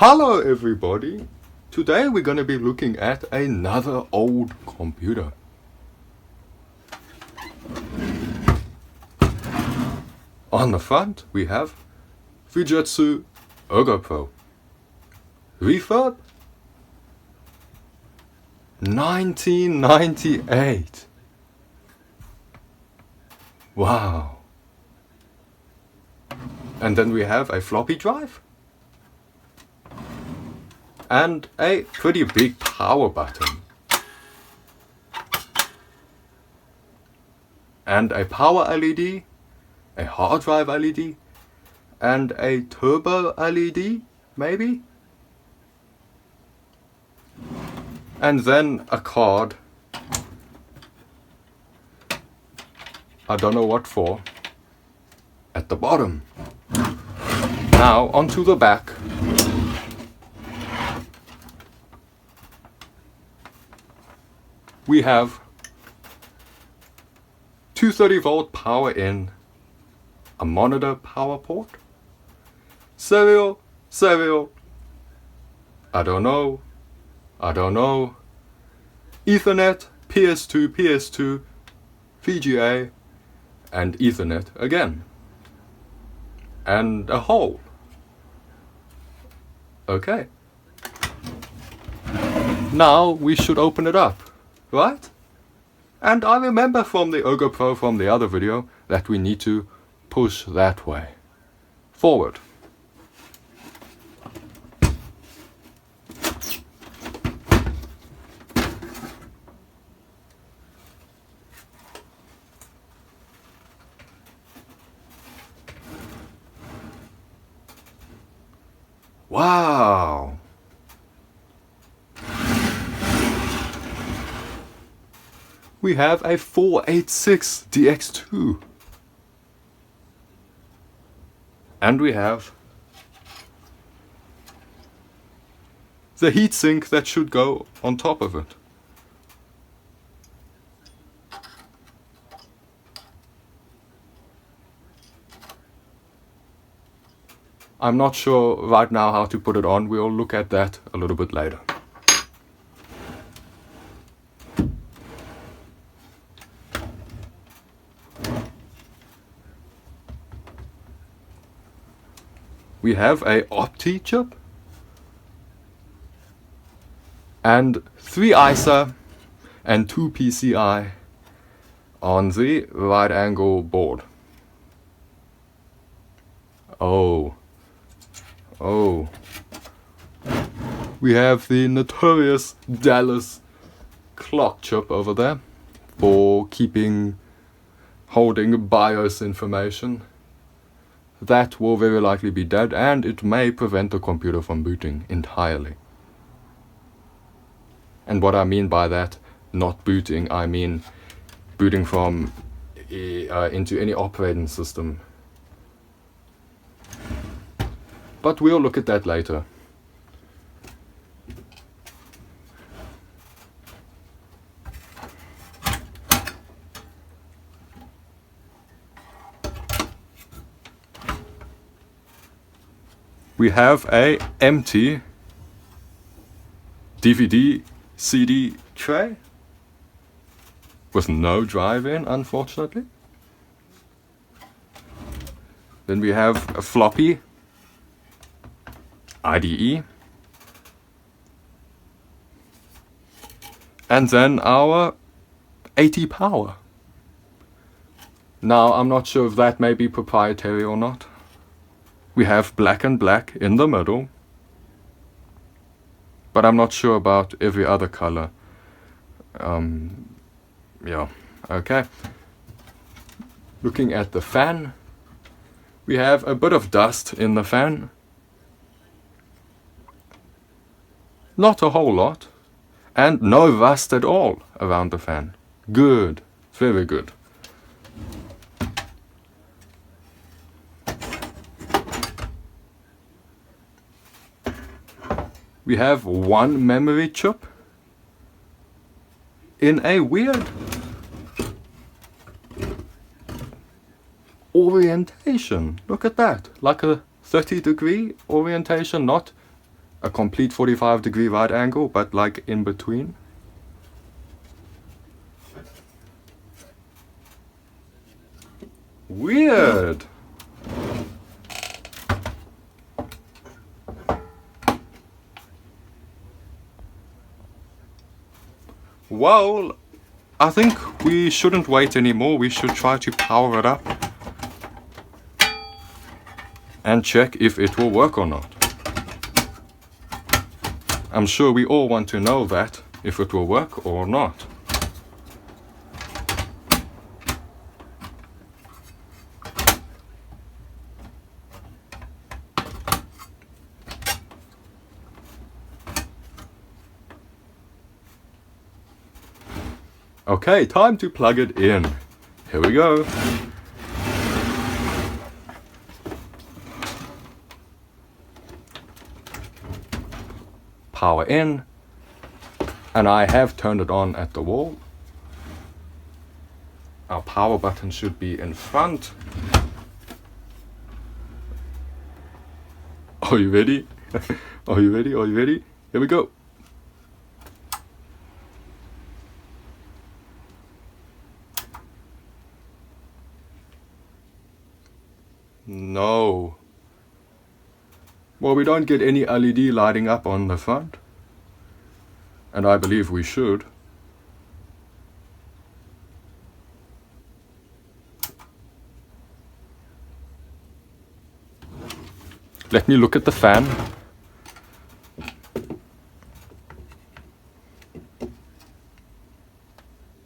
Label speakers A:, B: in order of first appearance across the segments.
A: Hello everybody! Today we're going to be looking at another old computer. On the front we have Fujitsu ErgoPro. Refurb 1998. Wow! And then we have a floppy drive. And a pretty big power button. And a power LED, a hard drive LED, and a turbo LED, maybe? And then a card. I don't know what for. At the bottom. Now onto the back. We have 230-volt power in, a monitor power port, serial, I don't know, Ethernet, PS2, VGA, and Ethernet again, and a hole. Okay. Now we should open it up. Right? And I remember from the ErgoPro from the other video that we need to push that way. Forward. Wow! We have a 486 DX2. And we have the heatsink that should go on top of it. I'm not sure right now how to put it on. We'll look at that a little bit later. We have a Opti chip and 3 ISA and 2 PCI on the right angle board. Oh. We have the notorious Dallas clock chip over there for holding BIOS information. That will very likely be dead, and it may prevent the computer from booting entirely. And what I mean by that, not booting, I mean booting from into any operating system. But we'll look at that later. We have a empty DVD CD tray with no drive in, unfortunately. Then we have a floppy IDE. And then our 80 power. Now I'm not sure if that may be proprietary or not. We have black and black in the middle, but I'm not sure about every other color. Yeah, okay. Looking at the fan, we have a bit of dust in the fan. Not a whole lot, and no rust at all around the fan. Good, very good. We have one memory chip in a weird orientation. Look at that, like a 30-degree orientation, not a complete 45-degree right angle, but like in between. Weird. Well, I think we shouldn't wait anymore. We should try to power it up and check if it will work or not. I'm sure we all want to know that, if it will work or not. Okay, time to plug it in. Here we go. Power in, and I have turned it on at the wall. Our power button should be in front. Are you ready? Are you ready? Are you ready? Here we go. No. Well, we don't get any LED lighting up on the front, and I believe we should. Let me look at the fan.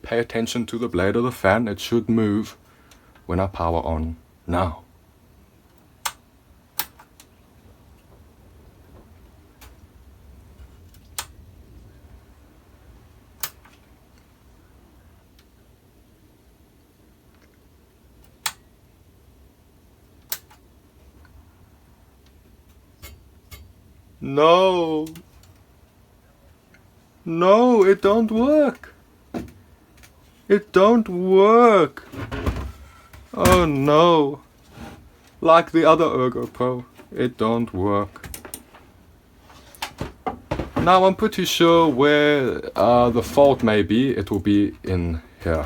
A: Pay attention to the blade of the fan. It should move when I power on now. No. No, it don't work. It don't work. Oh no. Like the other ErgoPro, it don't work. Now I'm pretty sure where the fault may be, it will be in here.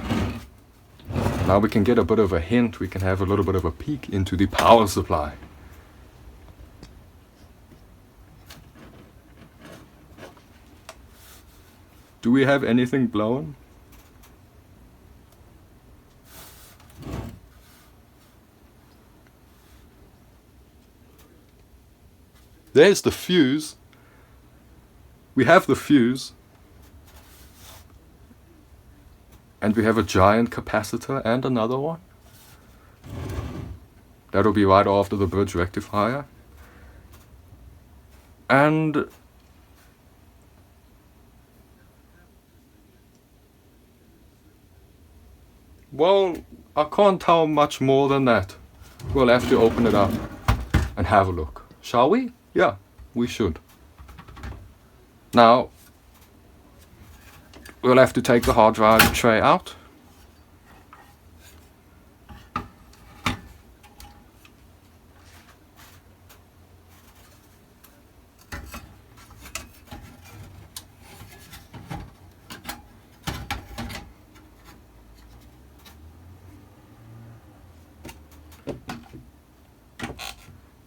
A: Now we can get a bit of a hint, we can have a little bit of a peek into the power supply. Do we have anything blowing? There's the fuse. We have the fuse. And we have a giant capacitor and another one. That'll be right after the bridge rectifier. And well, I can't tell much more than that. We'll have to open it up and have a look. Shall we? Yeah, we should. Now, we'll have to take the hard drive tray out.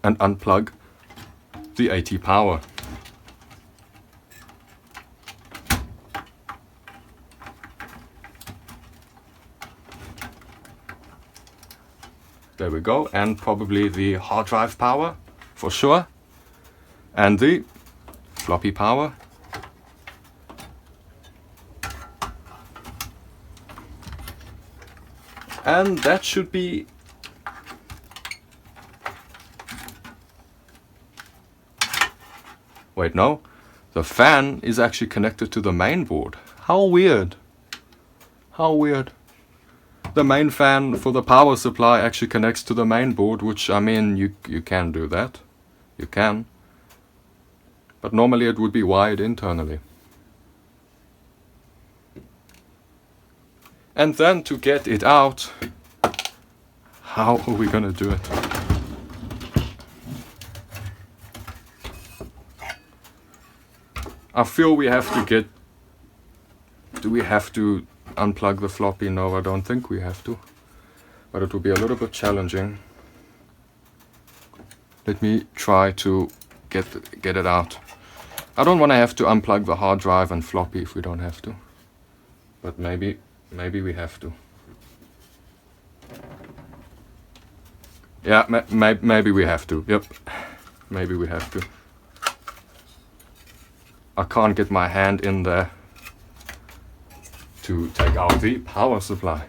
A: And unplug the AT power. There we go, and probably the hard drive power for sure, and the floppy power. And that should be wait, no. The fan is actually connected to the main board. How weird. How weird. The main fan for the power supply actually connects to the main board, which, I mean, you can do that. You can. But normally it would be wired internally. And then to get it out, how are we gonna do it? I feel we have to get... Do we have to unplug the floppy? No, I don't think we have to. But it will be a little bit challenging. Let me try to get it out. I don't want to have to unplug the hard drive and floppy if we don't have to. But maybe we have to. Yeah, maybe we have to. Yep, maybe we have to. I can't get my hand in there to take out the power supply.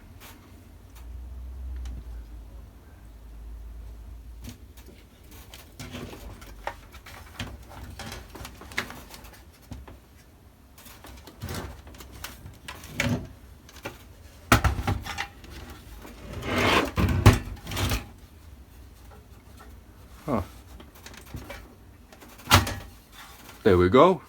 A: Huh. There we go.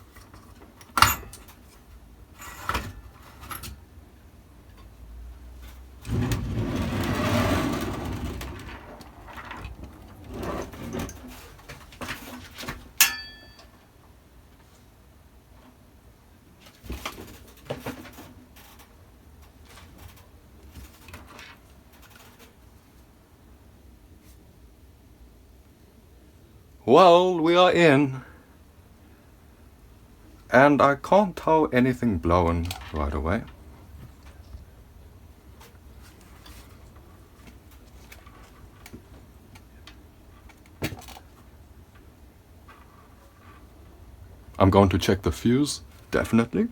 A: Well, we are in, and I can't tell anything blowing right away. I'm going to check the fuse, definitely.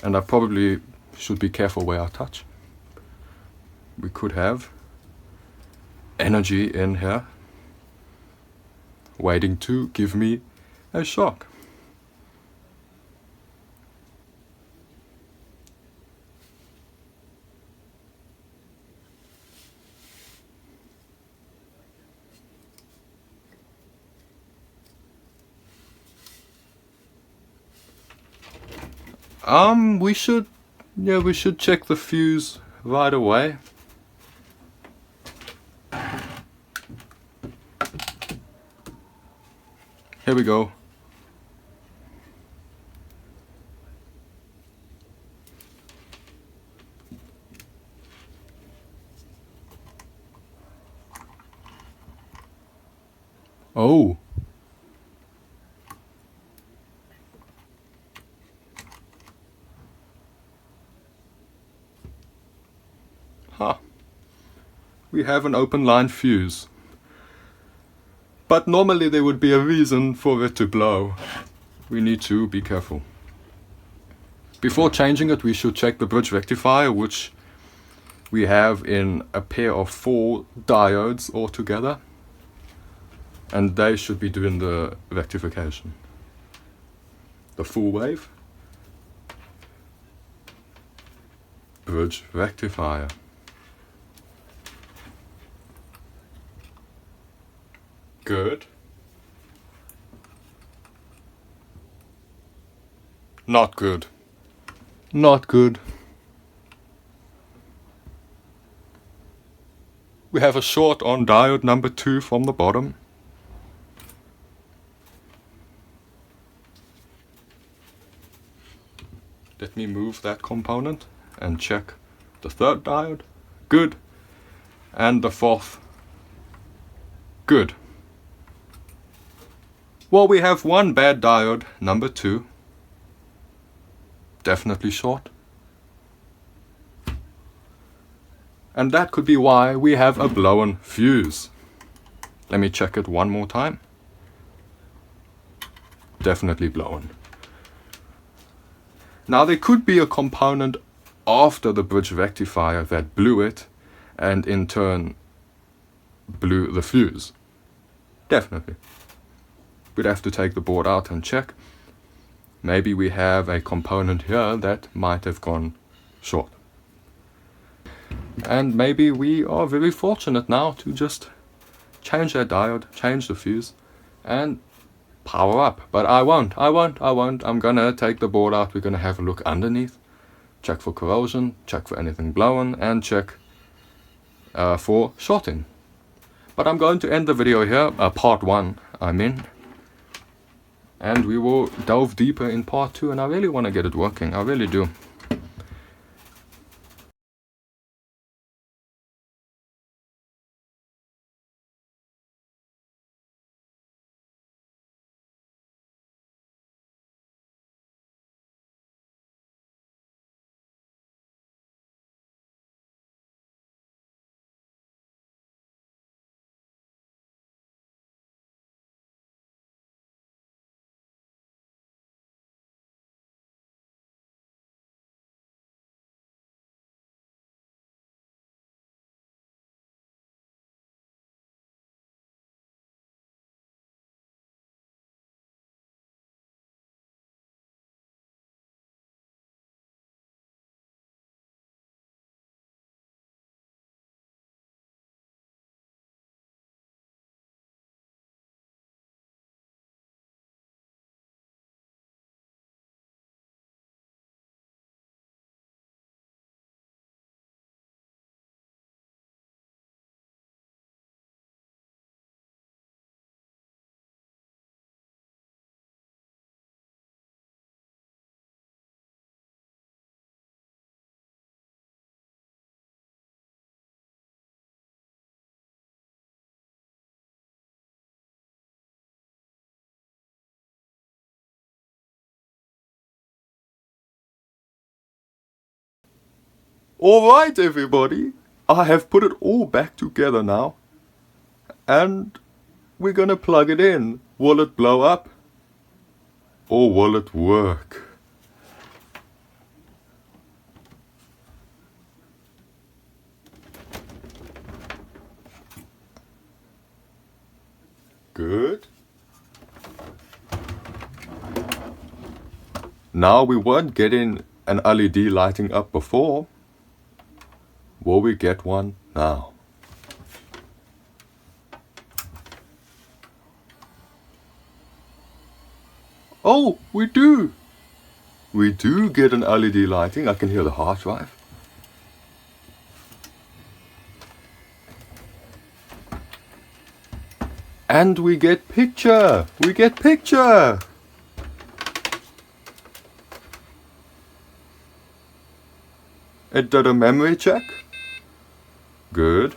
A: And I probably should be careful where I touch. We could have energy in here waiting to give me a shock. We should check the fuse right away. Here we go. Oh. Huh. We have an open line fuse. But normally there would be a reason for it to blow. We need to be careful. Before changing it, we should check the bridge rectifier, which we have in a pair of 4 diodes altogether. And they should be doing the rectification. The full wave bridge rectifier. Good. Not good. Not good. We have a short on diode number 2 from the bottom. Let me move that component and check the 3rd diode. Good. And the 4th. Good. Well, we have one bad diode, number 2. Definitely short. And that could be why we have a blown fuse. Let me check it one more time. Definitely blown. Now there could be a component after the bridge rectifier that blew it and in turn blew the fuse. Definitely. We'd have to take the board out and check. Maybe we have a component here that might have gone short. And maybe we are very fortunate now to just change that diode, change the fuse, and power up. But I won't. I'm gonna take the board out, we're gonna have a look underneath, check for corrosion, check for anything blowing, and check for shorting. But I'm going to end the video here, part 1, I mean. And we will delve deeper in part 2, and I really want to get it working. I really do. Alright everybody, I have put it all back together now. And we're gonna plug it in. Will it blow up? Or will it work? Good. Now we weren't getting an LED lighting up before. Will we get one now? Oh, we do! We do get an LED lighting. I can hear the hard drive. And we get picture! We get picture! It did a memory check. Good.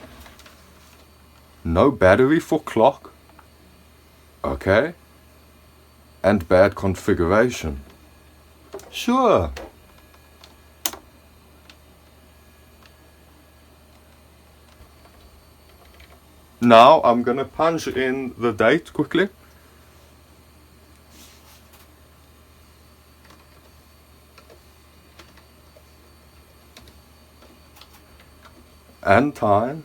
A: No battery for clock. Okay. And bad configuration. Sure. Now I'm gonna punch in the date quickly. And time.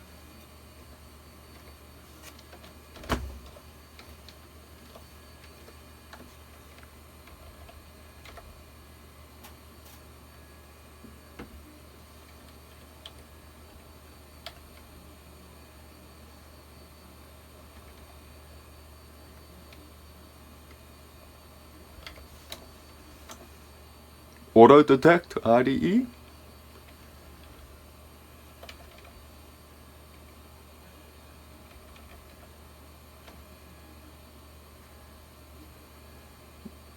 A: Auto detect IDE.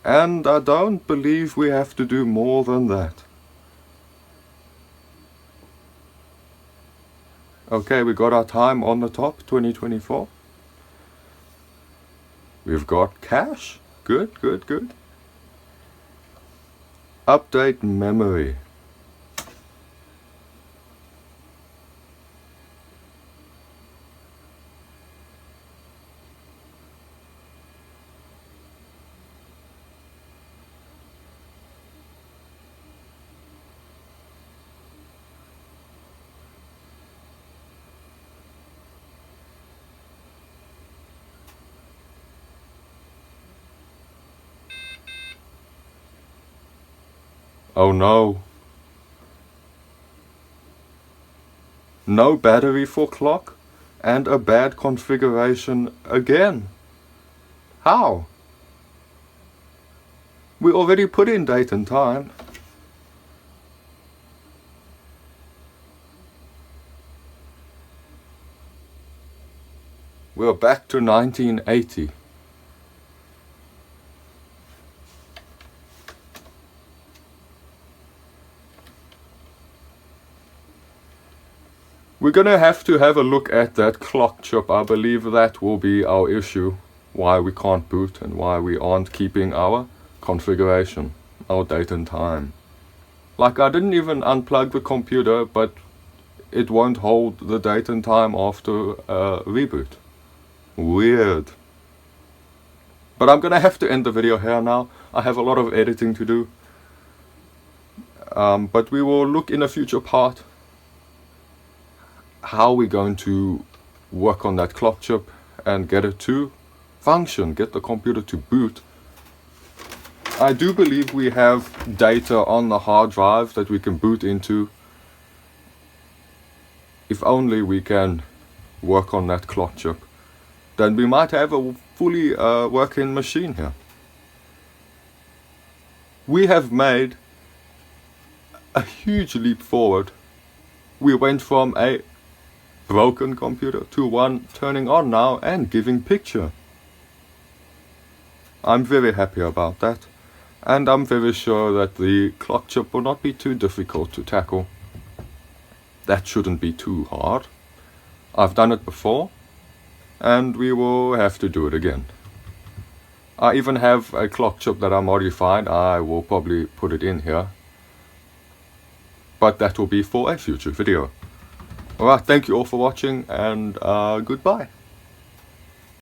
A: And I don't believe we have to do more than that. Okay, we got our time on the top, 2024. We've got cache. Good, good, good. Update memory. Oh no. No battery for clock and a bad configuration again. How? We already put in date and time. We're back to 1980. We're gonna have to have a look at that clock chip. I believe that will be our issue, why we can't boot and why we aren't keeping our configuration, our date and time. Like, I didn't even unplug the computer, but it won't hold the date and time after a reboot. Weird. But I'm gonna have to end the video here now. I have a lot of editing to do. But we will look in a future part how we're going to work on that clock chip and get it to function, get the computer to boot. I do believe we have data on the hard drive that we can boot into. If only we can work on that clock chip, then we might have a fully working machine here. We have made a huge leap forward. We went from a broken computer to one turning on now and giving picture. I'm very happy about that, and I'm very sure that the clock chip will not be too difficult to tackle. That shouldn't be too hard. I've done it before, and we will have to do it again. I even have a clock chip that I modified. I will probably put it in here, but that will be for a future video. Alright, thank you all for watching, and goodbye.